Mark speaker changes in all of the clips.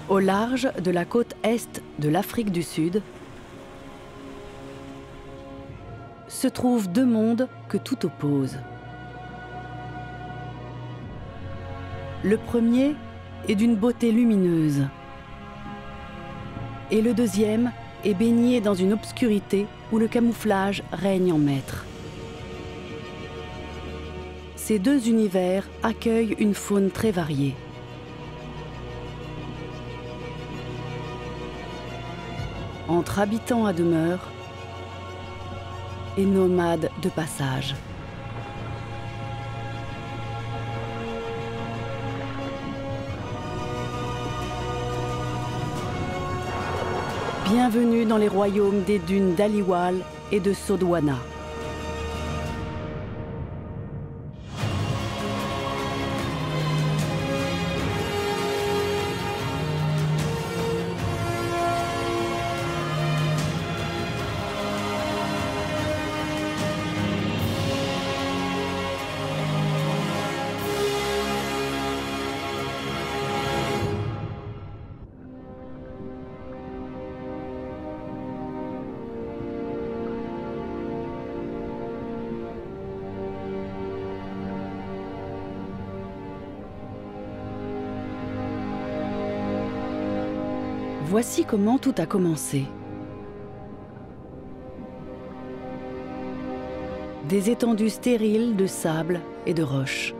Speaker 1: Au large de la côte est de l'Afrique du Sud, se trouvent deux mondes que tout oppose. Le premier est d'une beauté lumineuse et le deuxième est baigné dans une obscurité où le camouflage règne en maître. Ces deux univers accueillent une faune très variée. Entre habitants à demeure et nomades de passage. Bienvenue dans les royaumes des dunes d'Aliwal et de Sodwana. Voici comment tout a commencé. Des étendues stériles de sable et de roches.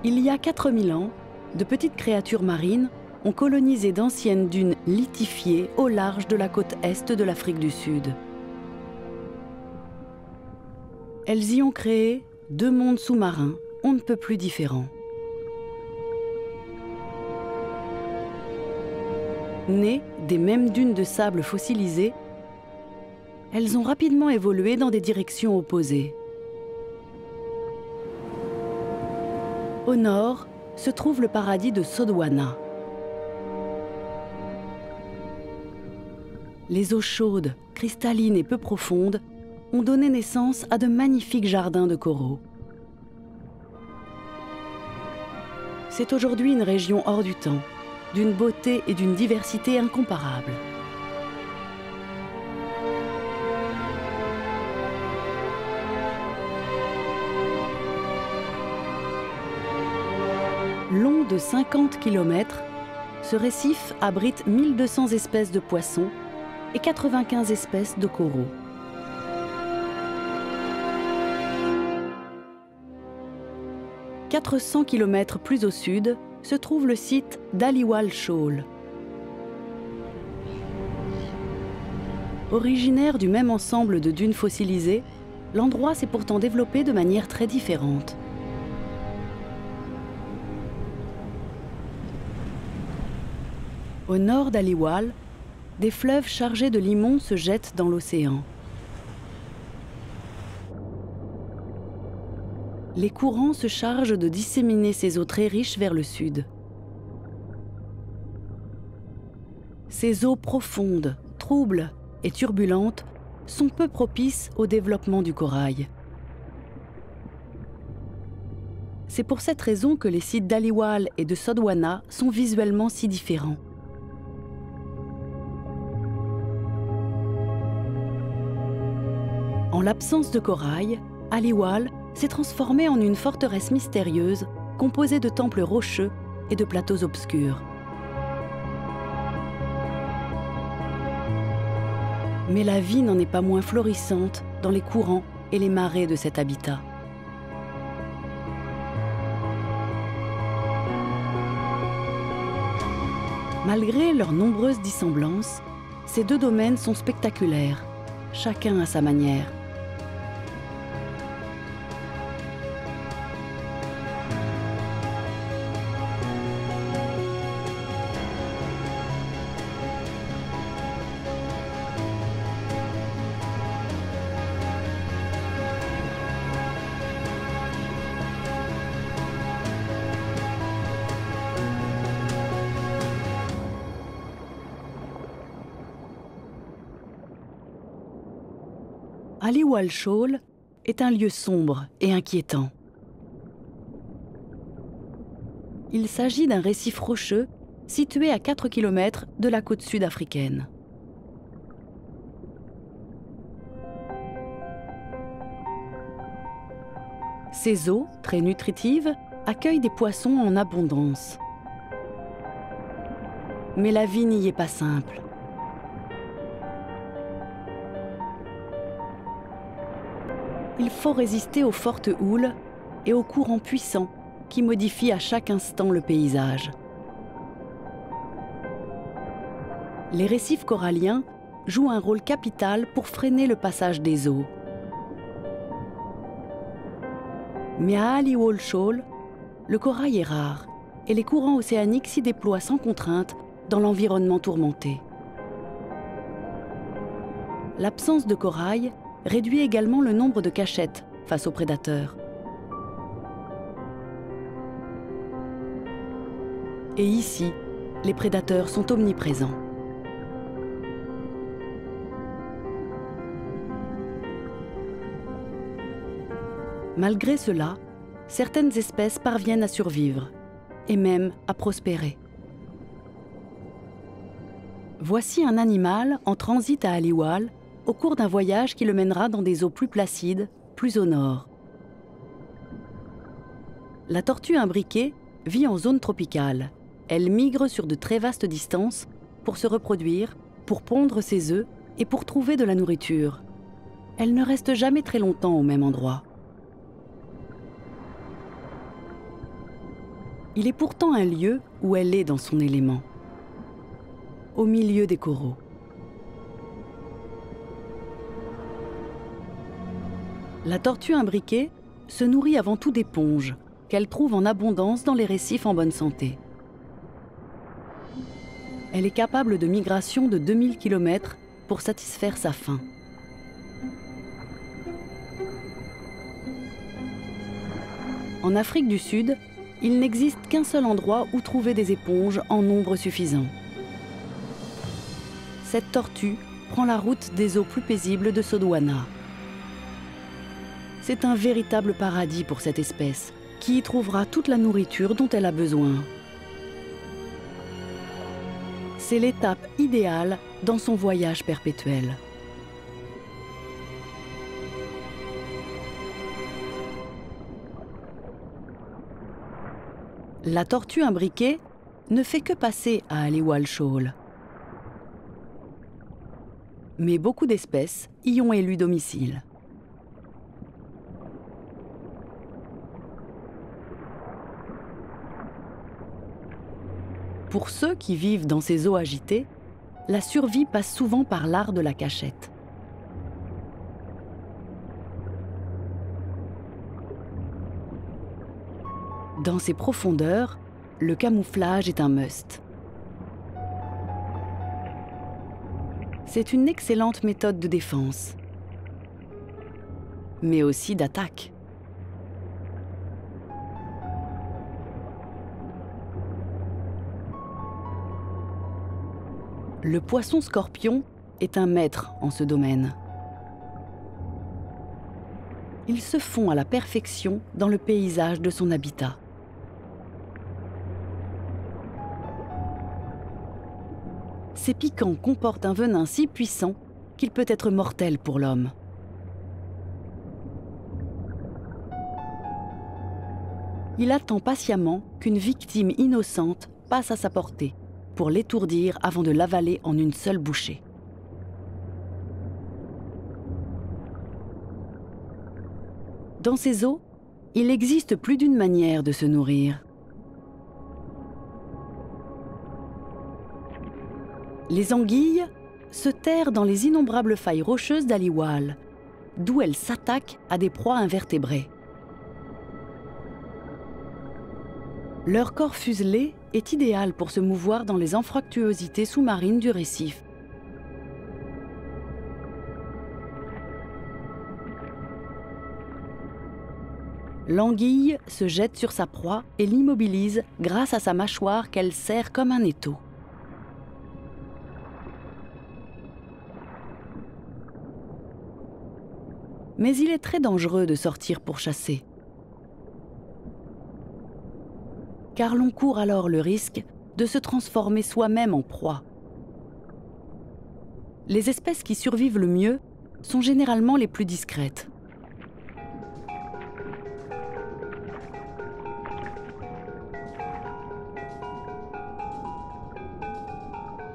Speaker 1: Il y a 4000 ans, de petites créatures marines ont colonisé d'anciennes dunes lithifiées au large de la côte est de l'Afrique du Sud. Elles y ont créé deux mondes sous-marins, on ne peut plus différents. Nées des mêmes dunes de sable fossilisées, elles ont rapidement évolué dans des directions opposées. Au nord se trouve le paradis de Sodwana. Les eaux chaudes, cristallines et peu profondes ont donné naissance à de magnifiques jardins de coraux. C'est aujourd'hui une région hors du temps, d'une beauté et d'une diversité incomparables. Long de 50 km, ce récif abrite 1200 espèces de poissons et 95 espèces de coraux. « 400 km plus au sud, se trouve le site d'Aliwal Shoal. Originaire du même ensemble de dunes fossilisées, l'endroit s'est pourtant développé de manière très différente. Au nord d'Aliwal, des fleuves chargés de limon se jettent dans l'océan. Les courants se chargent de disséminer ces eaux très riches vers le sud. Ces eaux profondes, troubles et turbulentes sont peu propices au développement du corail. C'est pour cette raison que les sites d'Aliwal et de Sodwana sont visuellement si différents. En l'absence de corail, Aliwal s'est transformé en une forteresse mystérieuse composée de temples rocheux et de plateaux obscurs. Mais la vie n'en est pas moins florissante dans les courants et les marées de cet habitat. Malgré leurs nombreuses dissemblances, ces deux domaines sont spectaculaires, chacun à sa manière. Aliwal Shoal est un lieu sombre et inquiétant. Il s'agit d'un récif rocheux situé à 4 km de la côte sud-africaine. Ces eaux, très nutritives, accueillent des poissons en abondance. Mais la vie n'y est pas simple. Il faut résister aux fortes houles et aux courants puissants qui modifient à chaque instant le paysage. Les récifs coralliens jouent un rôle capital pour freiner le passage des eaux. Mais à Ali-Wall Shoal, le corail est rare et les courants océaniques s'y déploient sans contrainte dans l'environnement tourmenté. L'absence de corail réduit également le nombre de cachettes face aux prédateurs. Et ici, les prédateurs sont omniprésents. Malgré cela, certaines espèces parviennent à survivre et même à prospérer. Voici un animal en transit à Aliwal au cours d'un voyage qui le mènera dans des eaux plus placides, plus au nord. La tortue imbriquée vit en zone tropicale. Elle migre sur de très vastes distances pour se reproduire, pour pondre ses œufs et pour trouver de la nourriture. Elle ne reste jamais très longtemps au même endroit. Il est pourtant un lieu où elle est dans son élément, au milieu des coraux. La tortue imbriquée se nourrit avant tout d'éponges qu'elle trouve en abondance dans les récifs en bonne santé. Elle est capable de migration de 2000 km pour satisfaire sa faim. En Afrique du Sud, il n'existe qu'un seul endroit où trouver des éponges en nombre suffisant. Cette tortue prend la route des eaux plus paisibles de Sodwana. C'est un véritable paradis pour cette espèce, qui y trouvera toute la nourriture dont elle a besoin. C'est l'étape idéale dans son voyage perpétuel. La tortue imbriquée ne fait que passer à Ali-Wall Shoal. Mais beaucoup d'espèces y ont élu domicile. Pour ceux qui vivent dans ces eaux agitées, la survie passe souvent par l'art de la cachette. Dans ces profondeurs, le camouflage est un must. C'est une excellente méthode de défense, mais aussi d'attaque. Le poisson scorpion est un maître en ce domaine. Il se fond à la perfection dans le paysage de son habitat. Ces piquants comportent un venin si puissant qu'il peut être mortel pour l'homme. Il attend patiemment qu'une victime innocente passe à sa portée pour l'étourdir avant de l'avaler en une seule bouchée. Dans ces eaux, il existe plus d'une manière de se nourrir. Les anguilles se terrent dans les innombrables failles rocheuses d'Aliwal, d'où elles s'attaquent à des proies invertébrées. Leur corps fuselé est idéal pour se mouvoir dans les anfractuosités sous-marines du récif. L'anguille se jette sur sa proie et l'immobilise grâce à sa mâchoire qu'elle serre comme un étau. Mais il est très dangereux de sortir pour chasser. car l'on court alors le risque de se transformer soi-même en proie. Les espèces qui survivent le mieux sont généralement les plus discrètes.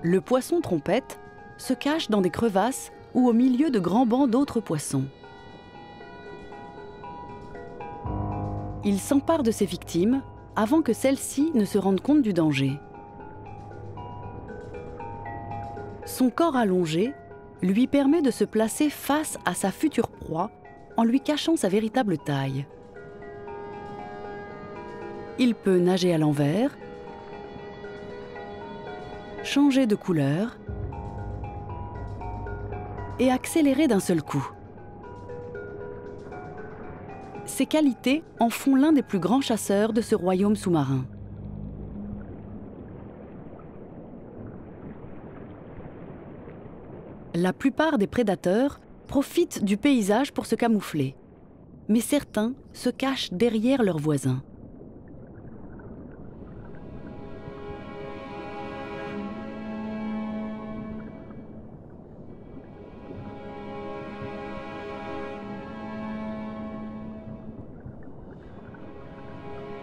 Speaker 1: Le poisson trompette se cache dans des crevasses ou au milieu de grands bancs d'autres poissons. Il s'empare de ses victimes avant que celles-ci ne se rendent compte du danger. Son corps allongé lui permet de se placer face à sa future proie en lui cachant sa véritable taille. Il peut nager à l'envers, changer de couleur et accélérer d'un seul coup. Ces qualités en font l'un des plus grands chasseurs de ce royaume sous-marin. La plupart des prédateurs profitent du paysage pour se camoufler, mais certains se cachent derrière leurs voisins.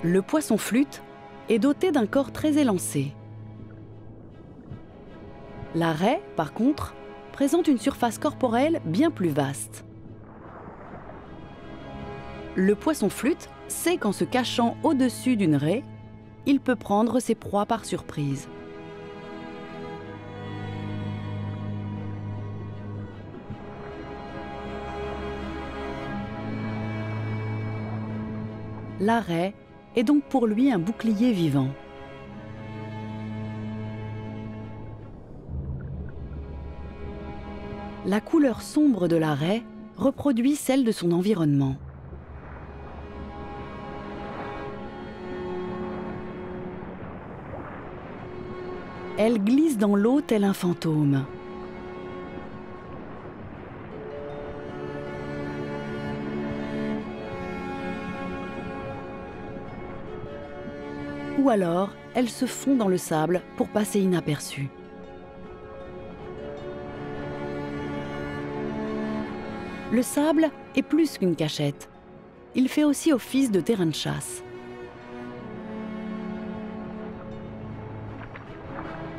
Speaker 1: Le poisson flûte est doté d'un corps très élancé. La raie, par contre, présente une surface corporelle bien plus vaste. Le poisson flûte sait qu'en se cachant au-dessus d'une raie, il peut prendre ses proies par surprise. La raie est donc pour lui un bouclier vivant. La couleur sombre de la raie reproduit celle de son environnement. Elle glisse dans l'eau tel un fantôme. Ou alors, elle se fond dans le sable pour passer inaperçue. Le sable est plus qu'une cachette. Il fait aussi office de terrain de chasse.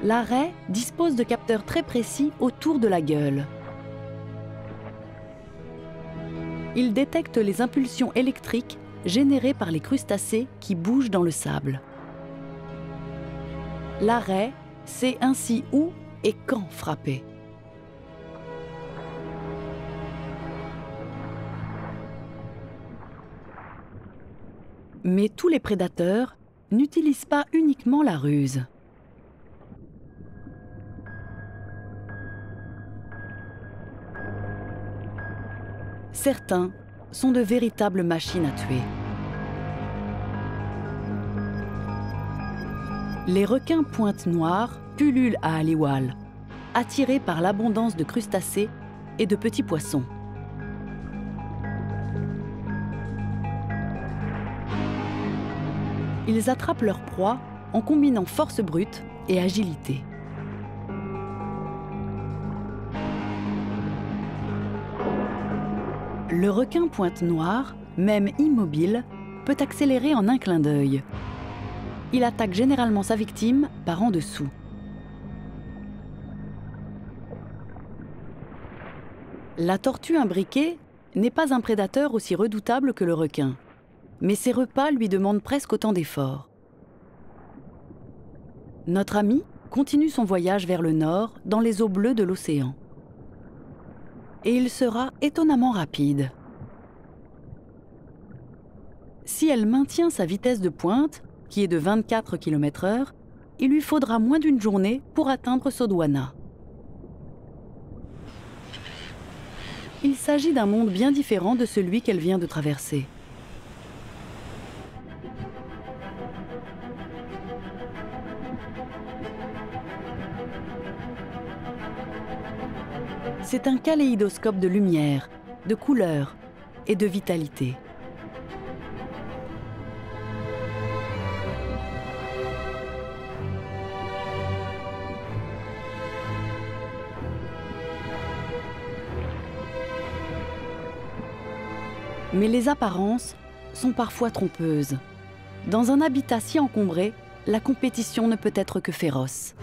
Speaker 1: La raie dispose de capteurs très précis autour de la gueule. Ils détectent les impulsions électriques générées par les crustacés qui bougent dans le sable. La raie sait ainsi où et quand frapper. Mais tous les prédateurs n'utilisent pas uniquement la ruse. Certains sont de véritables machines à tuer. Les requins pointe noire pullulent à Aliwal, attirés par l'abondance de crustacés et de petits poissons. Ils attrapent leur proie en combinant force brute et agilité. Le requin pointe noire, même immobile, peut accélérer en un clin d'œil. Il attaque généralement sa victime par en dessous. La tortue imbriquée n'est pas un prédateur aussi redoutable que le requin, mais ses repas lui demandent presque autant d'efforts. Notre ami continue son voyage vers le nord dans les eaux bleues de l'océan. Et il sera étonnamment rapide. Si elle maintient sa vitesse de pointe, qui est de 24 km/h, il lui faudra moins d'une journée pour atteindre Sodwana. Il s'agit d'un monde bien différent de celui qu'elle vient de traverser. C'est un kaléidoscope de lumière, de couleurs et de vitalité. Mais les apparences sont parfois trompeuses. Dans un habitat si encombré, la compétition ne peut être que féroce.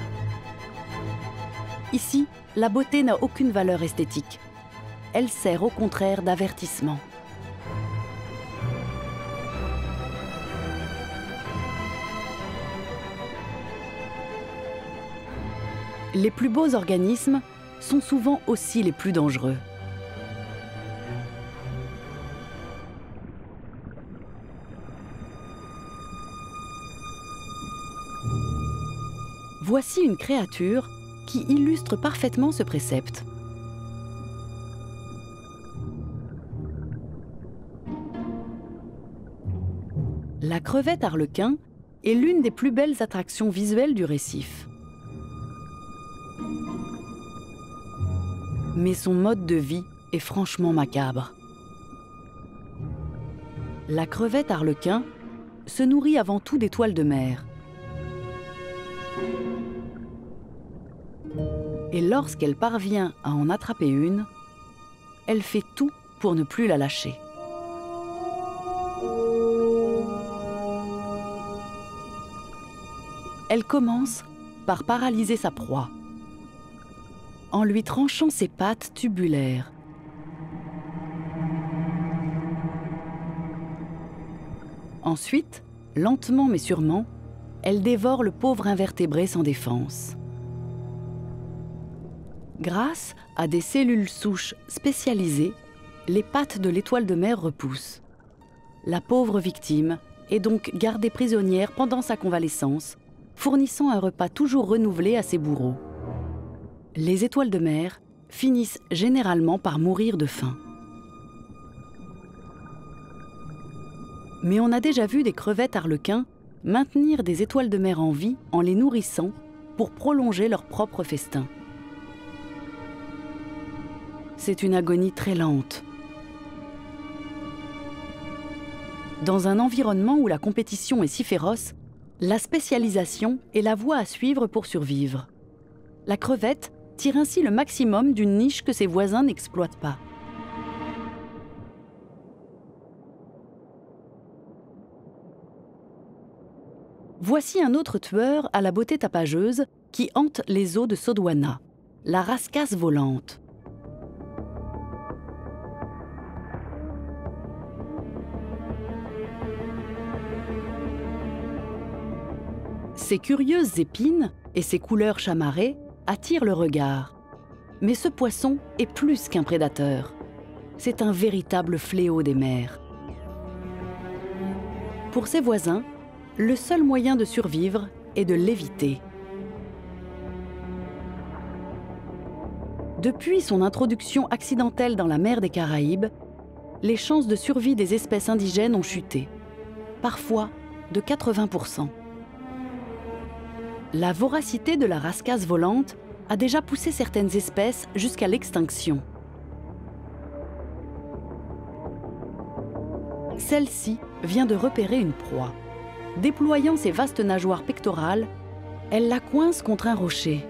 Speaker 1: Ici, la beauté n'a aucune valeur esthétique. Elle sert au contraire d'avertissement. Les plus beaux organismes sont souvent aussi les plus dangereux. Voici une créature qui illustre parfaitement ce précepte. La crevette arlequin est l'une des plus belles attractions visuelles du récif. Mais son mode de vie est franchement macabre. La crevette arlequin se nourrit avant tout d'étoiles de mer. Et lorsqu'elle parvient à en attraper une, elle fait tout pour ne plus la lâcher. Elle commence par paralyser sa proie, en lui tranchant ses pattes tubulaires. Ensuite, lentement mais sûrement, elle dévore le pauvre invertébré sans défense. Grâce à des cellules souches spécialisées, les pattes de l'étoile de mer repoussent. La pauvre victime est donc gardée prisonnière pendant sa convalescence, fournissant un repas toujours renouvelé à ses bourreaux. Les étoiles de mer finissent généralement par mourir de faim. Mais on a déjà vu des crevettes arlequins maintenir des étoiles de mer en vie en les nourrissant pour prolonger leur propre festin. C'est une agonie très lente. Dans un environnement où la compétition est si féroce, la spécialisation est la voie à suivre pour survivre. La crevette tire ainsi le maximum d'une niche que ses voisins n'exploitent pas. Voici un autre tueur à la beauté tapageuse qui hante les eaux de Sodwana, la rascasse volante. Ses curieuses épines et ses couleurs chamarrées attirent le regard. Mais ce poisson est plus qu'un prédateur. C'est un véritable fléau des mers. Pour ses voisins, le seul moyen de survivre est de l'éviter. Depuis son introduction accidentelle dans la mer des Caraïbes, les chances de survie des espèces indigènes ont chuté, parfois de 80%. La voracité de la rascasse volante a déjà poussé certaines espèces jusqu'à l'extinction. Celle-ci vient de repérer une proie. Déployant ses vastes nageoires pectorales, elle la coince contre un rocher.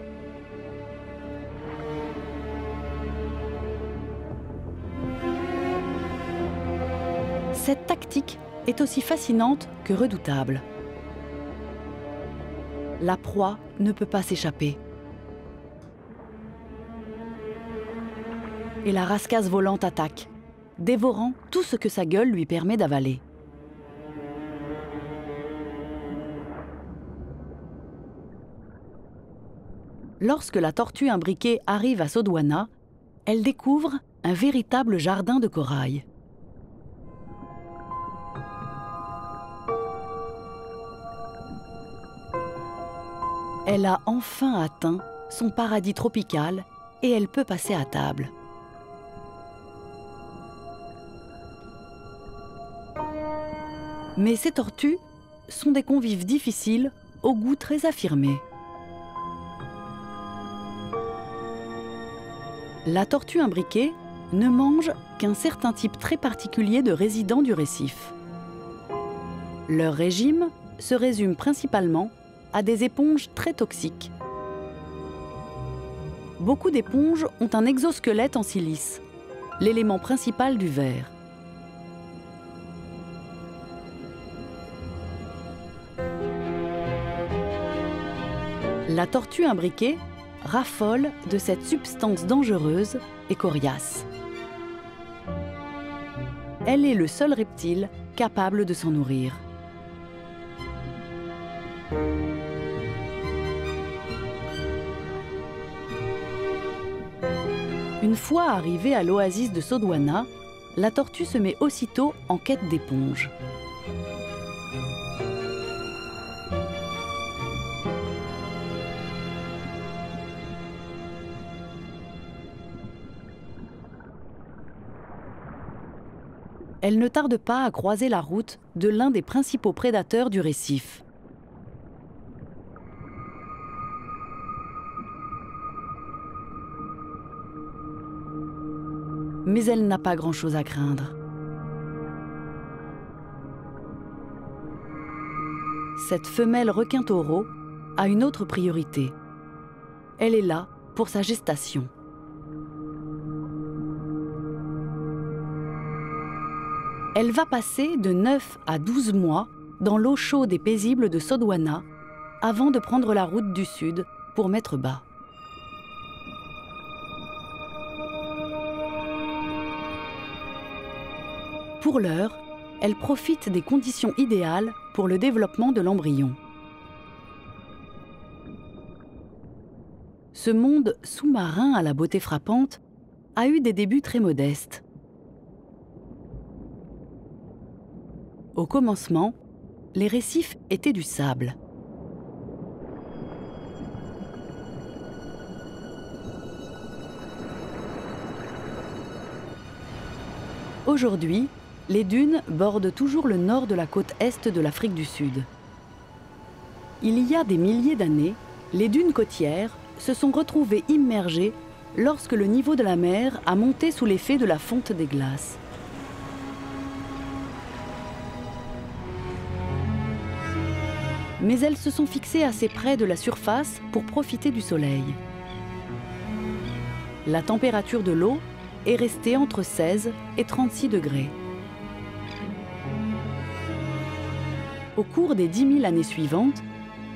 Speaker 1: Cette tactique est aussi fascinante que redoutable. La proie ne peut pas s'échapper. Et la rascasse volante attaque, dévorant tout ce que sa gueule lui permet d'avaler. Lorsque la tortue imbriquée arrive à Sodwana, elle découvre un véritable jardin de corail. Elle a enfin atteint son paradis tropical et elle peut passer à table. Mais ces tortues sont des convives difficiles au goût très affirmé. La tortue imbriquée ne mange qu'un certain type très particulier de résidents du récif. Leur régime se résume principalement à des éponges très toxiques. Beaucoup d'éponges ont un exosquelette en silice, l'élément principal du ver. La tortue imbriquée raffole de cette substance dangereuse et coriace. Elle est le seul reptile capable de s'en nourrir. Une fois arrivée à l'oasis de Sodwana, la tortue se met aussitôt en quête d'éponge. Elle ne tarde pas à croiser la route de l'un des principaux prédateurs du récif. Mais elle n'a pas grand-chose à craindre. Cette femelle requin-taureau a une autre priorité. Elle est là pour sa gestation. Elle va passer de 9 à 12 mois dans l'eau chaude et paisible de Sodwana avant de prendre la route du sud pour mettre bas. Pour l'heure, elle profite des conditions idéales pour le développement de l'embryon. Ce monde sous-marin à la beauté frappante a eu des débuts très modestes. Au commencement, les récifs étaient du sable. Aujourd'hui, les dunes bordent toujours le nord de la côte est de l'Afrique du Sud. Il y a des milliers d'années, les dunes côtières se sont retrouvées immergées lorsque le niveau de la mer a monté sous l'effet de la fonte des glaces. Mais elles se sont fixées assez près de la surface pour profiter du soleil. La température de l'eau est restée entre 16 et 36 degrés. Au cours des 10 000 années suivantes,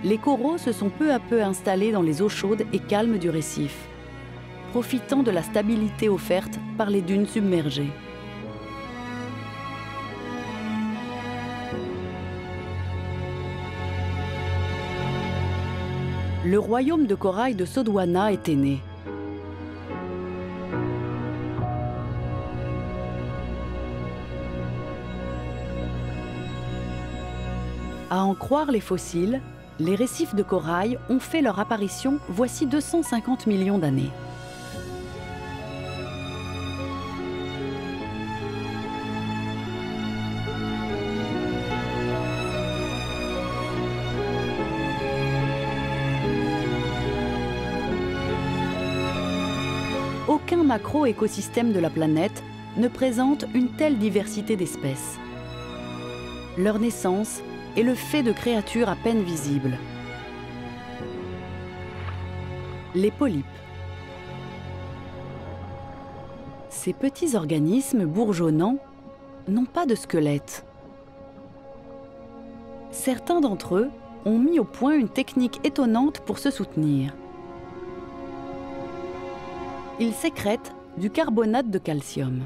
Speaker 1: les coraux se sont peu à peu installés dans les eaux chaudes et calmes du récif, profitant de la stabilité offerte par les dunes submergées. Le royaume de corail de Sodwana était né. À en croire les fossiles, les récifs de corail ont fait leur apparition voici 250 millions d'années. Aucun macro-écosystème de la planète ne présente une telle diversité d'espèces. Leur naissance est le fait de créatures à peine visibles. Les polypes. Ces petits organismes bourgeonnants n'ont pas de squelette. Certains d'entre eux ont mis au point une technique étonnante pour se soutenir. Ils sécrètent du carbonate de calcium.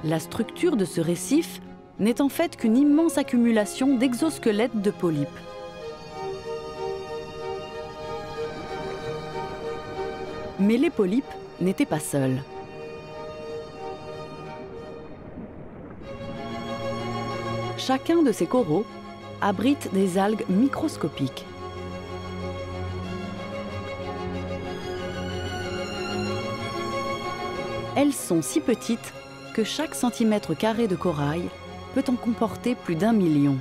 Speaker 1: La structure de ce récif n'est en fait qu'une immense accumulation d'exosquelettes de polypes. Mais les polypes n'étaient pas seuls. Chacun de ces coraux abrite des algues microscopiques. Elles sont si petites que chaque centimètre carré de corail peut en comporter plus d'1 million.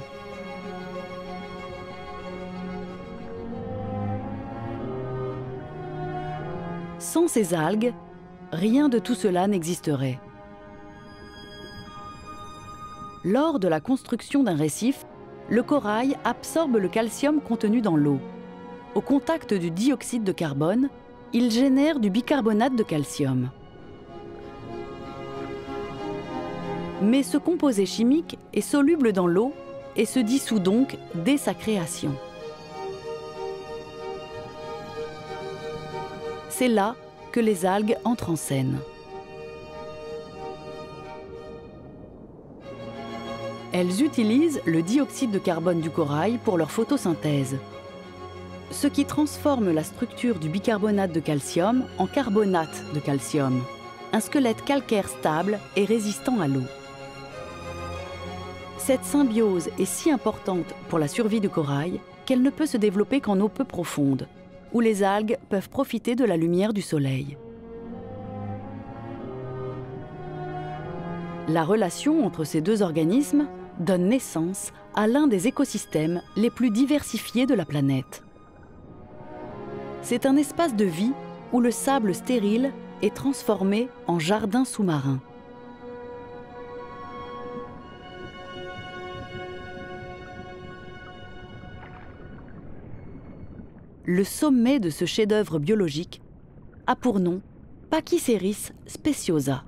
Speaker 1: Sans ces algues, rien de tout cela n'existerait. Lors de la construction d'un récif, le corail absorbe le calcium contenu dans l'eau. Au contact du dioxyde de carbone, il génère du bicarbonate de calcium. Mais ce composé chimique est soluble dans l'eau et se dissout donc dès sa création. C'est là que les algues entrent en scène. Elles utilisent le dioxyde de carbone du corail pour leur photosynthèse, ce qui transforme la structure du bicarbonate de calcium en carbonate de calcium, un squelette calcaire stable et résistant à l'eau. Cette symbiose est si importante pour la survie du corail qu'elle ne peut se développer qu'en eau peu profonde, où les algues peuvent profiter de la lumière du soleil. La relation entre ces deux organismes donne naissance à l'un des écosystèmes les plus diversifiés de la planète. C'est un espace de vie où le sable stérile est transformé en jardin sous-marin. Le sommet de ce chef-d'œuvre biologique a pour nom Pachyceris speciosa.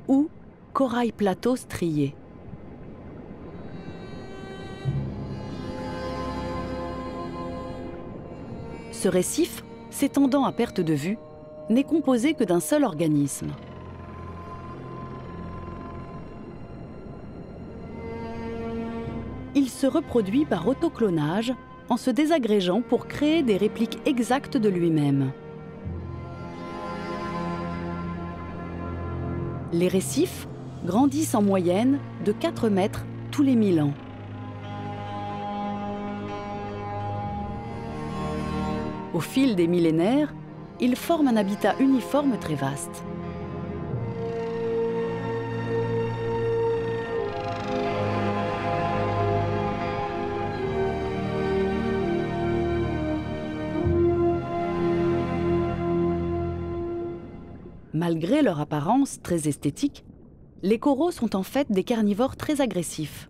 Speaker 1: Ou corail plateau strié. Ce récif, s'étendant à perte de vue, n'est composé que d'un seul organisme. Il se reproduit par autoclonage en se désagrégeant pour créer des répliques exactes de lui-même. Les récifs grandissent en moyenne de 4 mètres tous les 1000 ans. Au fil des millénaires, ils forment un habitat uniforme très vaste. Malgré leur apparence très esthétique, les coraux sont en fait des carnivores très agressifs.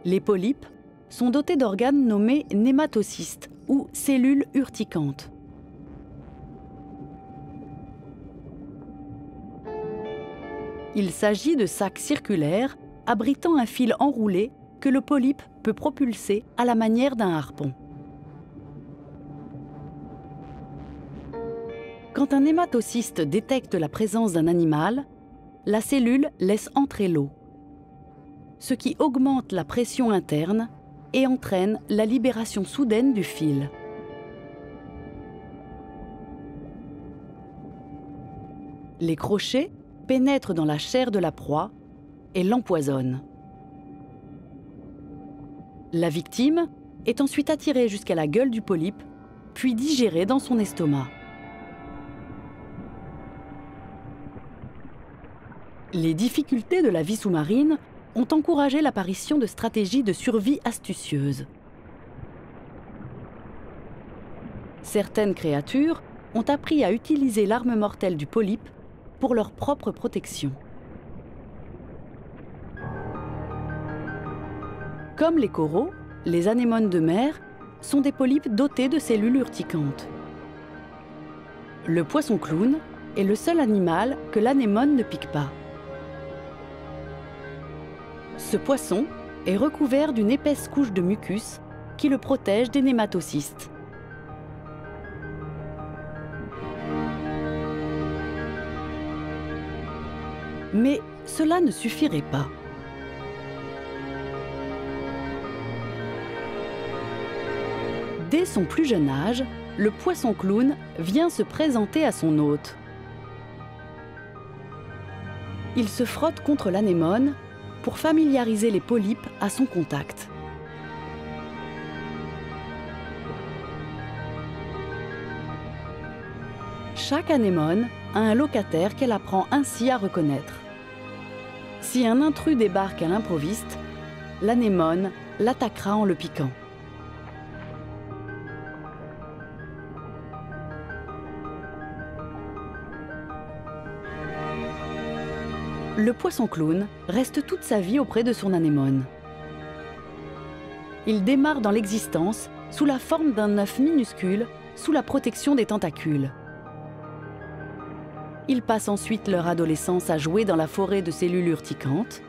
Speaker 1: Les polypes sont dotés d'organes nommés nématocystes ou cellules urticantes. Il s'agit de sacs circulaires abritant un fil enroulé que le polype peut propulser à la manière d'un harpon. Quand un nématocyste détecte la présence d'un animal, la cellule laisse entrer l'eau, ce qui augmente la pression interne et entraîne la libération soudaine du fil. Les crochets pénètrent dans la chair de la proie et l'empoisonnent. La victime est ensuite attirée jusqu'à la gueule du polype, puis digérée dans son estomac. Les difficultés de la vie sous-marine ont encouragé l'apparition de stratégies de survie astucieuses. Certaines créatures ont appris à utiliser l'arme mortelle du polype pour leur propre protection. Comme les coraux, les anémones de mer sont des polypes dotés de cellules urticantes. Le poisson clown est le seul animal que l'anémone ne pique pas. Ce poisson est recouvert d'une épaisse couche de mucus qui le protège des nématocystes. Mais cela ne suffirait pas. Dès son plus jeune âge, le poisson clown vient se présenter à son hôte. Il se frotte contre l'anémone pour familiariser les polypes à son contact. Chaque anémone a un locataire qu'elle apprend ainsi à reconnaître. Si un intrus débarque à l'improviste, l'anémone l'attaquera en le piquant. Le poisson clown reste toute sa vie auprès de son anémone. Il démarre dans l'existence sous la forme d'un œuf minuscule, sous la protection des tentacules. Ils passent ensuite leur adolescence à jouer dans la forêt de cellules urticantes.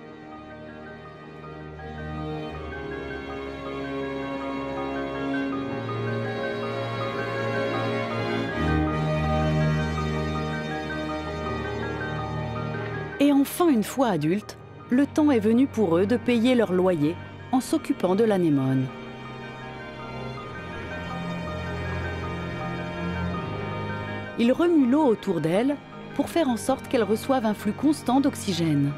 Speaker 1: Et enfin, une fois adultes, le temps est venu pour eux de payer leur loyer en s'occupant de l'anémone. Ils remuent l'eau autour d'elle pour faire en sorte qu'elle reçoive un flux constant d'oxygène.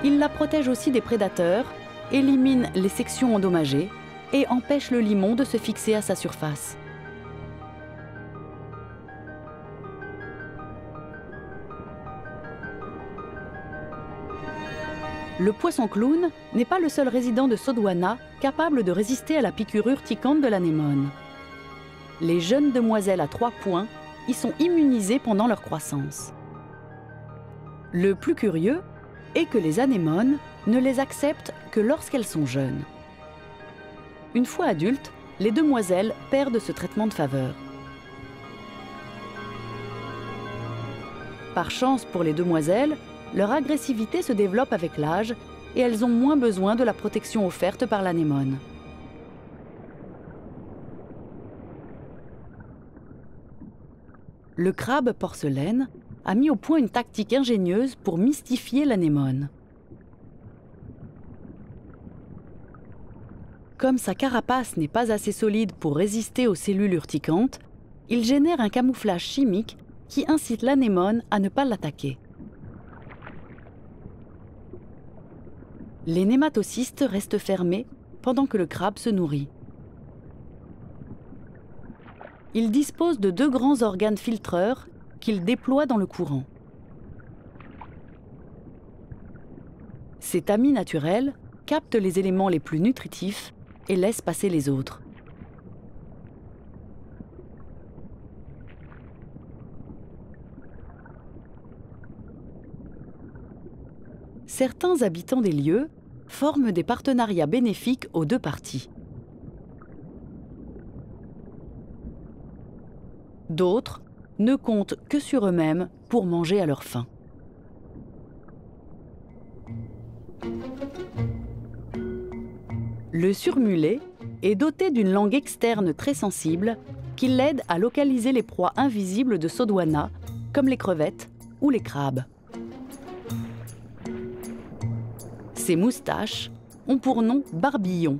Speaker 1: Ils la protègent aussi des prédateurs, éliminent les sections endommagées et empêchent le limon de se fixer à sa surface. Le poisson-clown n'est pas le seul résident de Sodwana capable de résister à la piqûre urticante de l'anémone. Les jeunes demoiselles à 3 points y sont immunisées pendant leur croissance. Le plus curieux est que les anémones ne les acceptent que lorsqu'elles sont jeunes. Une fois adultes, les demoiselles perdent ce traitement de faveur. Par chance pour les demoiselles, leur agressivité se développe avec l'âge et elles ont moins besoin de la protection offerte par l'anémone. Le crabe porcelaine a mis au point une tactique ingénieuse pour mystifier l'anémone. Comme sa carapace n'est pas assez solide pour résister aux cellules urticantes, il génère un camouflage chimique qui incite l'anémone à ne pas l'attaquer. Les nématocystes restent fermés pendant que le crabe se nourrit. Il dispose de 2 grands organes filtreurs qu'il déploie dans le courant. Ces tamis naturels captent les éléments les plus nutritifs et laissent passer les autres. Certains habitants des lieux forment des partenariats bénéfiques aux 2 parties. D'autres ne comptent que sur eux-mêmes pour manger à leur faim. Le surmulet est doté d'une langue externe très sensible qui l'aide à localiser les proies invisibles de Sodwana, comme les crevettes ou les crabes. Ses moustaches ont pour nom barbillon.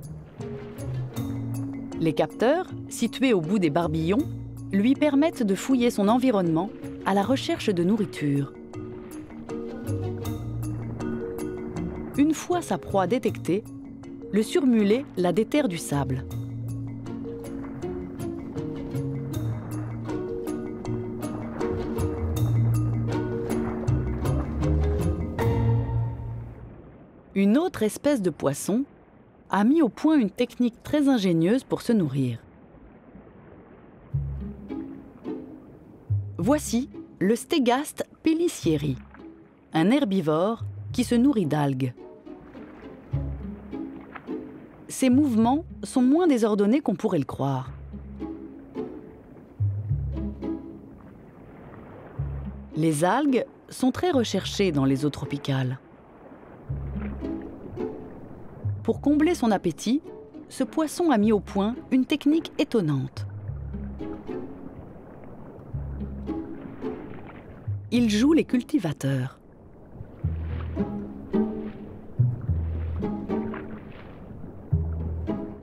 Speaker 1: Les capteurs, situés au bout des barbillons, lui permettent de fouiller son environnement à la recherche de nourriture. Une fois sa proie détectée, le surmulet la déterre du sable. Une autre espèce de poisson a mis au point une technique très ingénieuse pour se nourrir. Voici le Stégaste pellicieri, un herbivore qui se nourrit d'algues. Ses mouvements sont moins désordonnés qu'on pourrait le croire. Les algues sont très recherchées dans les eaux tropicales. Pour combler son appétit, ce poisson a mis au point une technique étonnante. Il joue les cultivateurs.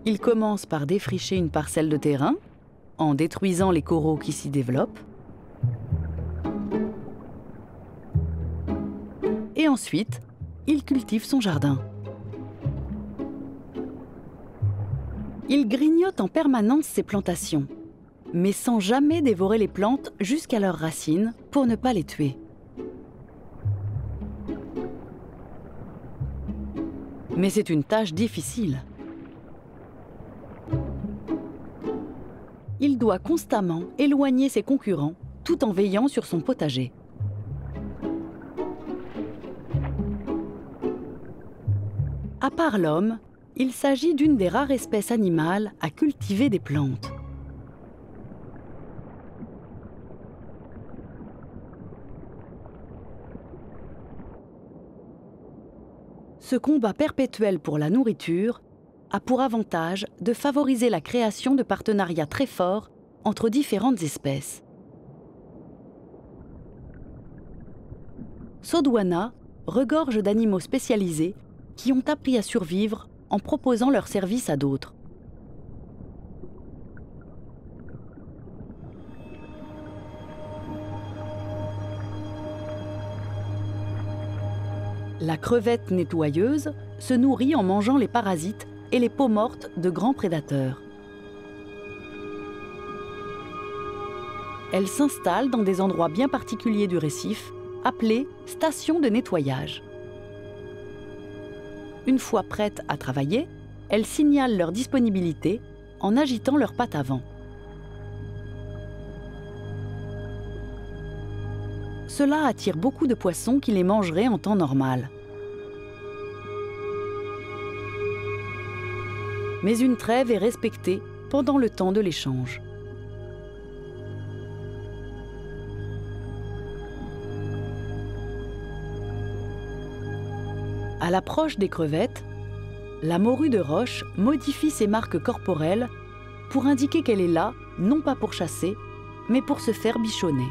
Speaker 1: Il commence par défricher une parcelle de terrain, en détruisant les coraux qui s'y développent. Et ensuite, il cultive son jardin. Il grignote en permanence ses plantations, mais sans jamais dévorer les plantes jusqu'à leurs racines pour ne pas les tuer. Mais c'est une tâche difficile. Il doit constamment éloigner ses concurrents tout en veillant sur son potager. À part l'homme, il s'agit d'une des rares espèces animales à cultiver des plantes. Ce combat perpétuel pour la nourriture a pour avantage de favoriser la création de partenariats très forts entre différentes espèces. Sodwana regorge d'animaux spécialisés qui ont appris à survivre en proposant leurs services à d'autres. La crevette nettoyeuse se nourrit en mangeant les parasites et les peaux mortes de grands prédateurs. Elle s'installe dans des endroits bien particuliers du récif, appelés stations de nettoyage. Une fois prêtes à travailler, elles signalent leur disponibilité en agitant leurs pattes avant. Cela attire beaucoup de poissons qui les mangeraient en temps normal. Mais une trêve est respectée pendant le temps de l'échange. À l'approche des crevettes, la morue de roche modifie ses marques corporelles pour indiquer qu'elle est là, non pas pour chasser, mais pour se faire bichonner.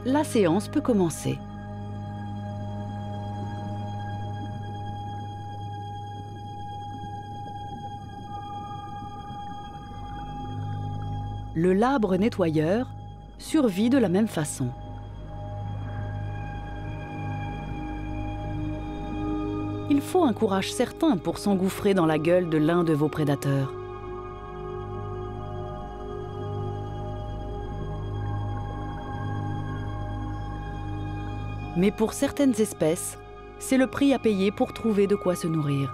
Speaker 1: La séance peut commencer. Le labre nettoyeur survit de la même façon. Il faut un courage certain pour s'engouffrer dans la gueule de l'un de vos prédateurs. Mais pour certaines espèces, c'est le prix à payer pour trouver de quoi se nourrir.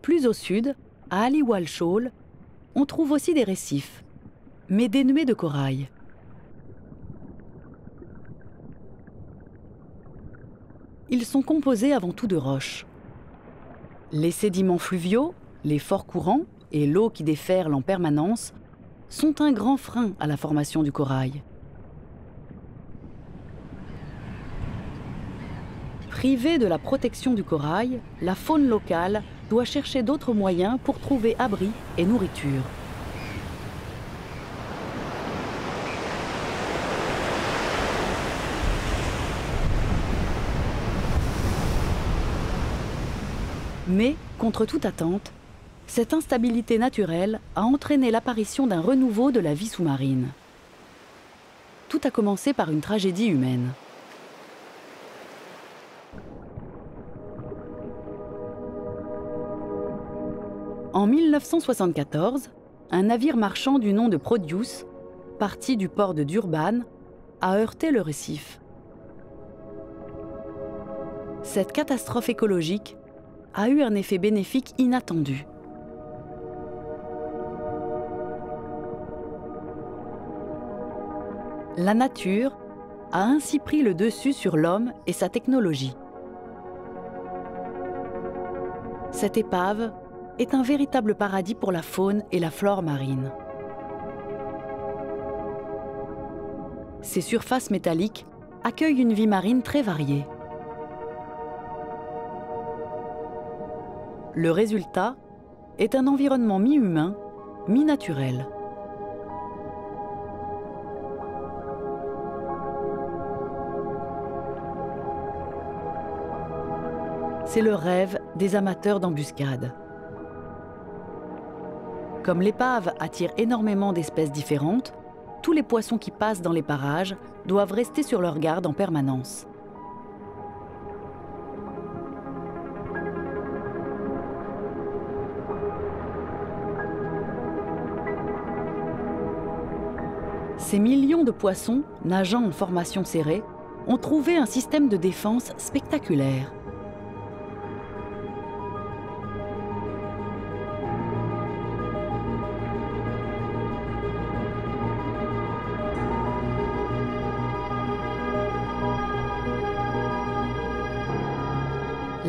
Speaker 1: Plus au sud, à Aliwal Shoal, on trouve aussi des récifs, mais dénués de corail. Ils sont composés avant tout de roches. Les sédiments fluviaux, les forts courants et l'eau qui déferle en permanence sont un grand frein à la formation du corail. Privée de la protection du corail, la faune locale doit chercher d'autres moyens pour trouver abri et nourriture. Mais, contre toute attente, cette instabilité naturelle a entraîné l'apparition d'un renouveau de la vie sous-marine. Tout a commencé par une tragédie humaine. En 1974, un navire marchand du nom de Produce, parti du port de Durban, a heurté le récif. Cette catastrophe écologique a eu un effet bénéfique inattendu. La nature a ainsi pris le dessus sur l'homme et sa technologie. Cette épave est un véritable paradis pour la faune et la flore marine. Ses surfaces métalliques accueillent une vie marine très variée. Le résultat est un environnement mi-humain, mi-naturel. C'est le rêve des amateurs d'embuscades. Comme l'épave attire énormément d'espèces différentes, tous les poissons qui passent dans les parages doivent rester sur leur garde en permanence. Ces millions de poissons, nageant en formation serrée, ont trouvé un système de défense spectaculaire.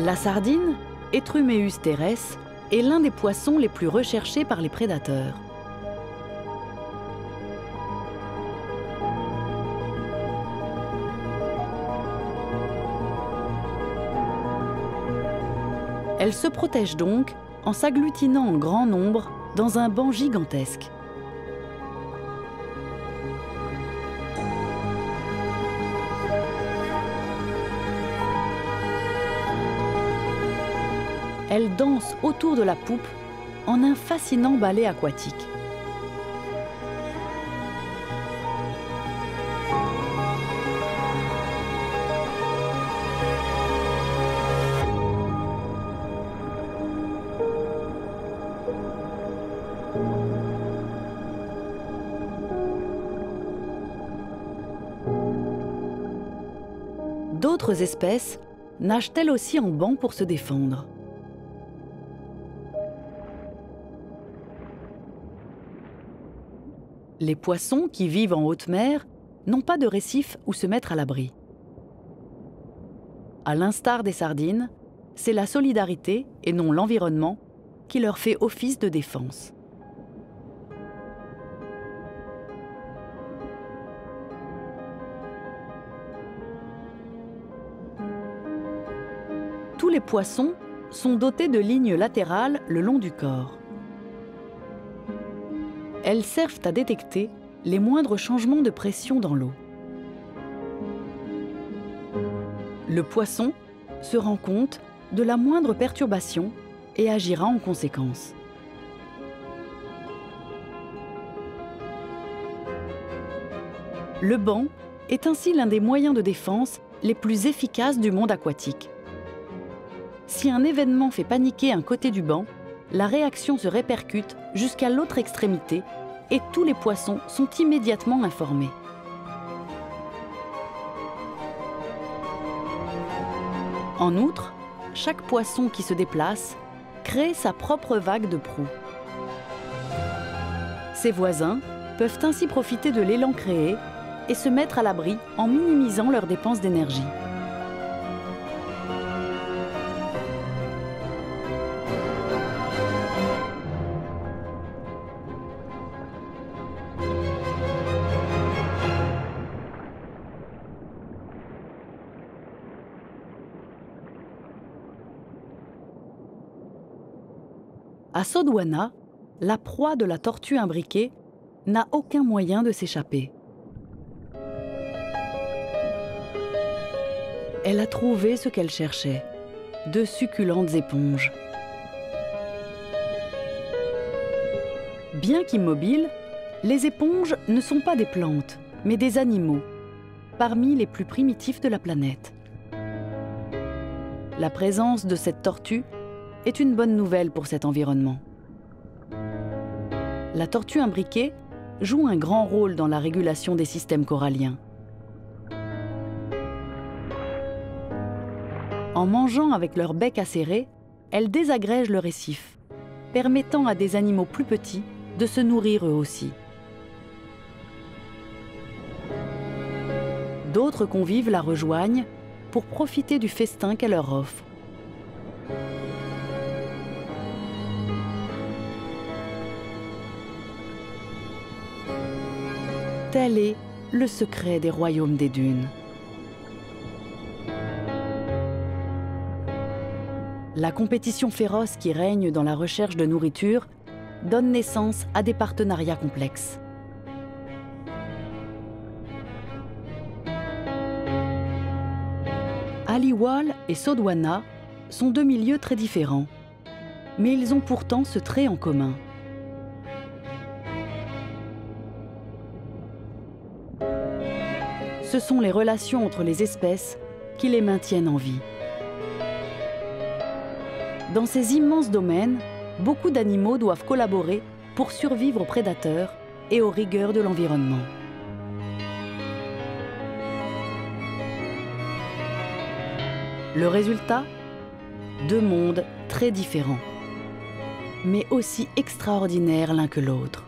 Speaker 1: La sardine, Etrumeus teres, est l'un des poissons les plus recherchés par les prédateurs. Elle se protège donc en s'agglutinant en grand nombre dans un banc gigantesque. Elle danse autour de la poupe en un fascinant ballet aquatique. D'autres espèces nagent elles aussi en banc pour se défendre. Les poissons qui vivent en haute mer n'ont pas de récif où se mettre à l'abri. À l'instar des sardines, c'est la solidarité et non l'environnement qui leur fait office de défense. Tous les poissons sont dotés de lignes latérales le long du corps. Elles servent à détecter les moindres changements de pression dans l'eau. Le poisson se rend compte de la moindre perturbation et agira en conséquence. Le banc est ainsi l'un des moyens de défense les plus efficaces du monde aquatique. Si un événement fait paniquer un côté du banc, la réaction se répercute jusqu'à l'autre extrémité et tous les poissons sont immédiatement informés. En outre, chaque poisson qui se déplace crée sa propre vague de proue. Ses voisins peuvent ainsi profiter de l'élan créé et se mettre à l'abri en minimisant leurs dépenses d'énergie. À Sodwana, la proie de la tortue imbriquée n'a aucun moyen de s'échapper. Elle a trouvé ce qu'elle cherchait, de succulentes éponges. Bien qu'immobiles, les éponges ne sont pas des plantes, mais des animaux, parmi les plus primitifs de la planète. La présence de cette tortue est une bonne nouvelle pour cet environnement. La tortue imbriquée joue un grand rôle dans la régulation des systèmes coralliens. En mangeant avec leur bec acéré, elles désagrègent le récif, permettant à des animaux plus petits de se nourrir eux aussi. D'autres convives la rejoignent pour profiter du festin qu'elle leur offre. Tel est le secret des royaumes des dunes. La compétition féroce qui règne dans la recherche de nourriture donne naissance à des partenariats complexes. Aliwal et Sodwana sont deux milieux très différents, mais ils ont pourtant ce trait en commun. Ce sont les relations entre les espèces qui les maintiennent en vie. Dans ces immenses domaines, beaucoup d'animaux doivent collaborer pour survivre aux prédateurs et aux rigueurs de l'environnement. Le résultat ? Deux mondes très différents, mais aussi extraordinaires l'un que l'autre.